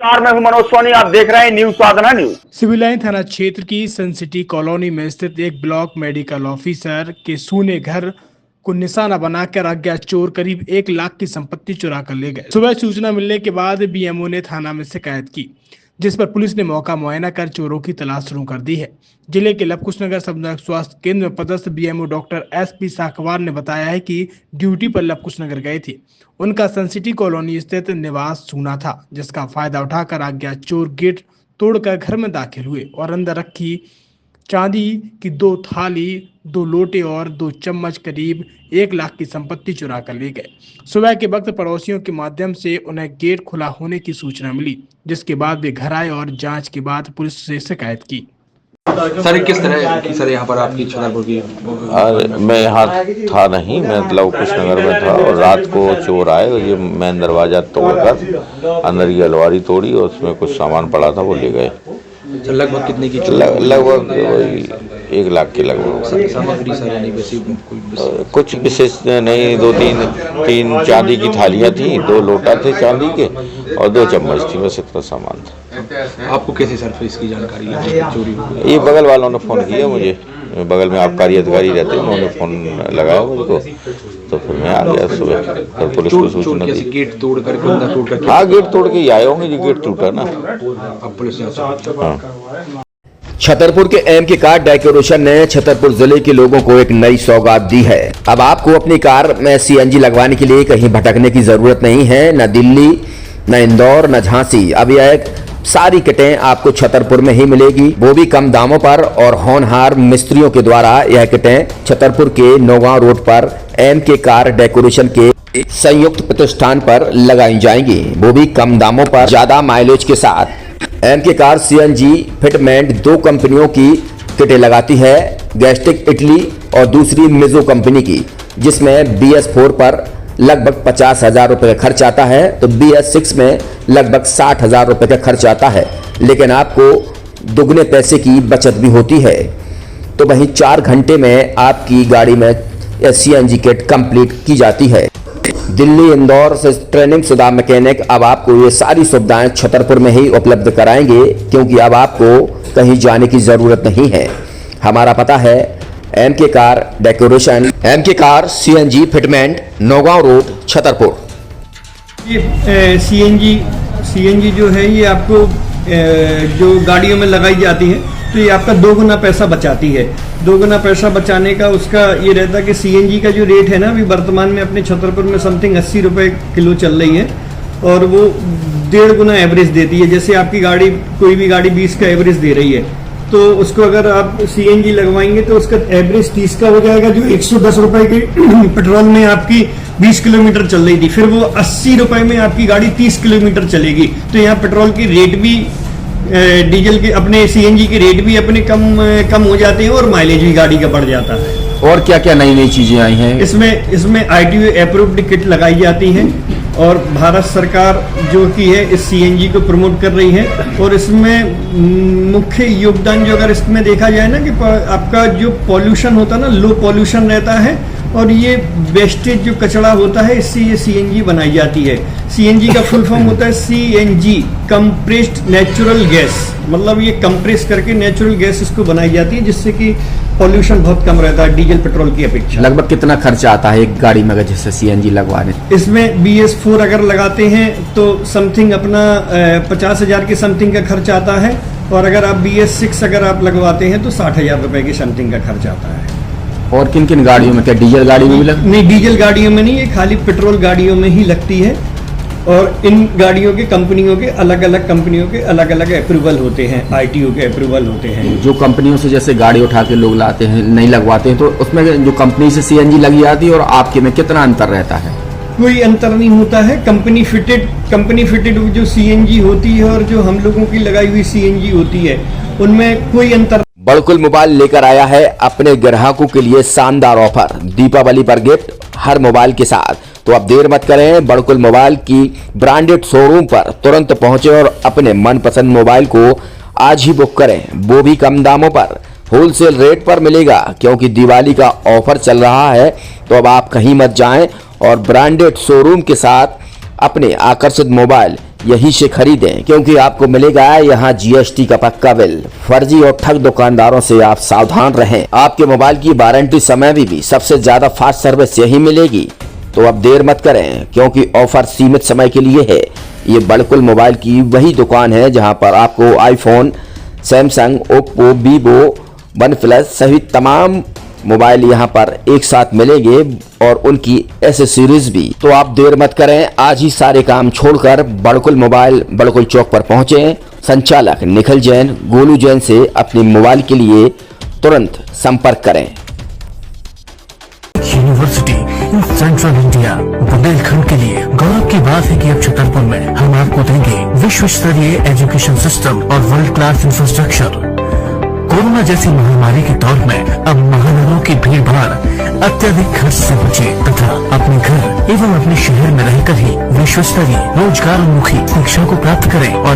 मैं हूं मनोज सोनी, आप देख रहे हैं न्यूज साधना न्यूज। सिविल लाइन थाना क्षेत्र की सन सिटी कॉलोनी में स्थित एक ब्लॉक मेडिकल ऑफिसर के सूने घर को निशाना बनाकर अज्ञात चोर करीब 1 लाख की संपत्ति चुरा कर ले गए। सुबह सूचना मिलने के बाद बीएमओ ने थाना में शिकायत की, जिस पर पुलिस ने मौका मुआयना कर चोरों की तलाश शुरू कर दी है। जिले के लवकुशनगर सामुदायिक स्वास्थ्य केंद्र में पदस्थ बीएमओ डॉक्टर एसपी साकवार ने बताया है कि ड्यूटी पर लवकुशनगर गए थे। उनका सन सिटी कॉलोनी स्थित निवास सूना था, जिसका फायदा उठाकर अज्ञात चोर गेट तोड़कर घर में दाखिल हुए और अंदर रखी चांदी की 2 थाली, 2 लोटे और 2 चम्मच करीब 1 लाख की संपत्ति चुरा कर ले गए। सुबह के वक्त पड़ोसियों के माध्यम से उन्हें गेट खुला होने की सूचना मिली, जिसके बाद वे घर आए और जांच के बाद पुलिस से शिकायत की। सर किस तरह की सर यहाँ पर आपकी छतरपुर की? मैं यहाँ था नहीं, मैं लवकुशनगर में था और रात को चोर आए और ये मेन दरवाज़ा तोड़कर अंदर की अलमारी तोड़ी और उसमें कुछ सामान पड़ा था वो ले गए। लगभग कितने की? लगभग 1 लाख के लगभग। सामग्री सर यानी कुछ विशेष नहीं, 2-3 चांदी की थालियाँ थी, 2 लोटा थे चांदी के और 2 चम्मच थी, बस इतना सामान था। आपको कैसे सर इसकी जानकारी है चोरी हुई? ये बगल वालों ने फ़ोन किया मुझे, बगल में आबकारी अधिकारी रहते हैं, उन्होंने फ़ोन लगाया मुझको, तो फिर मैं आ गया सुबह, फिर पुलिस को सूचना दी। गेट तोड़ कर? हाँ, गेट तोड़ के ही आए होंगे, जो गेट टूटा ना। अब पुलिस हाँ। छतरपुर के एमके कार डेकोरेशन ने छतरपुर जिले के लोगों को एक नई सौगात दी है। अब आपको अपनी कार में सीएनजी लगवाने के लिए कहीं भटकने की जरूरत नहीं है, न दिल्ली, न इंदौर, न झांसी। अब यह सारी किटें आपको छतरपुर में ही मिलेगी, वो भी कम दामों पर और होनहार मिस्त्रियों के द्वारा। यह किटें छतरपुर के नौगांव रोड पर एमके कार डेकोरेशन के संयुक्त प्रतिष्ठान पर लगाई जाएंगी, वो भी कम दामों पर, ज्यादा माइलेज के साथ। एमके कार सीएनजी फिटमेंट 2 कंपनियों की किटें लगाती है, गैस्ट्रिक इटली और दूसरी मिजो कंपनी की, जिसमें BS4 पर लगभग 50,000 रुपए का खर्च आता है, तो BS6 में लगभग 60,000 रुपए का खर्च आता है, लेकिन आपको दुगने पैसे की बचत भी होती है। तो वहीं 4 घंटे में आपकी गाड़ी में सीएनजी किट कंप्लीट की जाती है। दिल्ली, इंदौर से ट्रेनिंग शुदा मैकेनिक अब आपको ये सारी सुविधाएं छतरपुर में ही उपलब्ध कराएंगे, क्योंकि अब आपको कहीं जाने की जरूरत नहीं है। हमारा पता है MK car decoration, MK car CNG fitment, Naugaon road, Chhatarpur. ये सीएनजी जो है ये आपको जो गाड़ियों में लगाई जाती है, तो ये आपका 2 गुना पैसा बचाती है। 2 गुना पैसा बचाने का उसका ये रहता है कि सीएनजी का जो रेट है ना, अभी वर्तमान में अपने छतरपुर में समथिंग 80 रुपये किलो चल रही है, और वो 1.5 गुना एवरेज देती है। जैसे आपकी गाड़ी, कोई भी गाड़ी 20 का एवरेज दे रही है, तो उसको अगर आप सीएनजी लगवाएंगे तो उसका एवरेज 30 का हो जाएगा, जो 110 रुपए के पेट्रोल में आपकी 20 किलोमीटर चल रही थी, फिर वो 80 रुपए में आपकी गाड़ी 30 किलोमीटर चलेगी। तो यहाँ पेट्रोल की रेट भी, डीजल के, अपने सीएनजी के रेट भी अपने कम हो जाते हैं और माइलेज भी गाड़ी का बढ़ जाता है। और क्या क्या नई चीजें आई हैं इसमें ITO अप्रूव्ड किट लगाई जाती है, और भारत सरकार जो की है इस सीएनजी को प्रमोट कर रही है। और इसमें मुख्य योगदान जो अगर इसमें देखा जाए ना, कि आपका जो पॉल्यूशन होता है ना, लो पॉल्यूशन रहता है, और ये वेस्टेज जो कचरा होता है, इससे ये सीएनजी बनाई जाती है। सीएनजी का फुल फॉर्म होता है CNG, कंप्रेस्ड नेचुरल गैस, मतलब ये कंप्रेस करके नेचुरल गैस इसको बनाई जाती है, जिससे कि पॉल्यूशन बहुत कम रहता है डीजल पेट्रोल की अपेक्षा। लगभग कितना खर्चा आता है एक गाड़ी में अगर जैसे सीएनजी लगवाने? इसमें BS4 अगर लगाते हैं तो समथिंग अपना 50,000 के समथिंग का खर्च आता है, और अगर आप BS6 अगर आप लगवाते हैं तो 60,000 रुपए की समथिंग का खर्च आता है। और किन किन गाड़ियों में? क्या डीजल गाड़ी में भी नहीं, डीजल गाड़ियों में नहीं, ये खाली पेट्रोल गाड़ियों में ही लगती है। और इन गाड़ियों के कंपनियों के अलग अलग अप्रूवल होते हैं, ITO के अप्रूवल होते हैं। जो कंपनियों से जैसे गाड़ी उठा के लोग लाते हैं, नहीं लगवाते हैं, तो उसमें जो कंपनी से सीएनजी लगी जाती है और आपके में कितना अंतर रहता है? कोई अंतर नहीं होता है। कंपनी फिटेड जो सीएनजी होती है और जो हम लोगों की लगाई हुई सीएनजी होती है, उनमें कोई अंतर। बड़कुल मोबाइल लेकर आया है अपने ग्राहकों के लिए शानदार ऑफर, दीपावली पर गिफ्ट हर मोबाइल के साथ। तो अब देर मत करें, बड़कुल मोबाइल की ब्रांडेड शोरूम पर तुरंत पहुंचे और अपने मनपसंद मोबाइल को आज ही बुक करें, वो भी कम दामों पर, होलसेल रेट पर मिलेगा, क्योंकि दिवाली का ऑफर चल रहा है। तो अब आप कहीं मत जाएं और ब्रांडेड शोरूम के साथ अपने आकर्षित मोबाइल यहीं से खरीदें, क्योंकि आपको मिलेगा यहाँ GST का पक्का बिल। फर्जी और ठग दुकानदारों से आप सावधान रहें। आपके मोबाइल की वारंटी समय में भी सबसे ज्यादा फास्ट सर्विस यही मिलेगी। तो अब देर मत करें, क्योंकि ऑफर सीमित समय के लिए है। ये बड़कुल मोबाइल की वही दुकान है जहां पर आपको iPhone, Samsung, Oppo, Vivo, OnePlus सहित तमाम मोबाइल यहां पर एक साथ मिलेंगे और उनकी एसेसरीज भी। तो आप देर मत करें, आज ही सारे काम छोड़कर बड़कुल मोबाइल बड़कुल चौक पर पहुंचे। संचालक निखिल जैन, गोलू जैन से अपने मोबाइल के लिए तुरंत संपर्क करें। University in central India Bundelkhand के लिए गौरव की बात है कि अब छतरपुर में हम आपको देंगे विश्व स्तरीय एजुकेशन सिस्टम और वर्ल्ड क्लास इंफ्रास्ट्रक्चर। कोरोना जैसी महामारी के दौर में अब महानगरों की भीड़ भाड़, अत्यधिक खर्च से बचे तथा अपने घर एवं अपने शहर में रहकर ही विश्व स्तरीय रोजगार उन्मुखी शिक्षा को प्राप्त करें और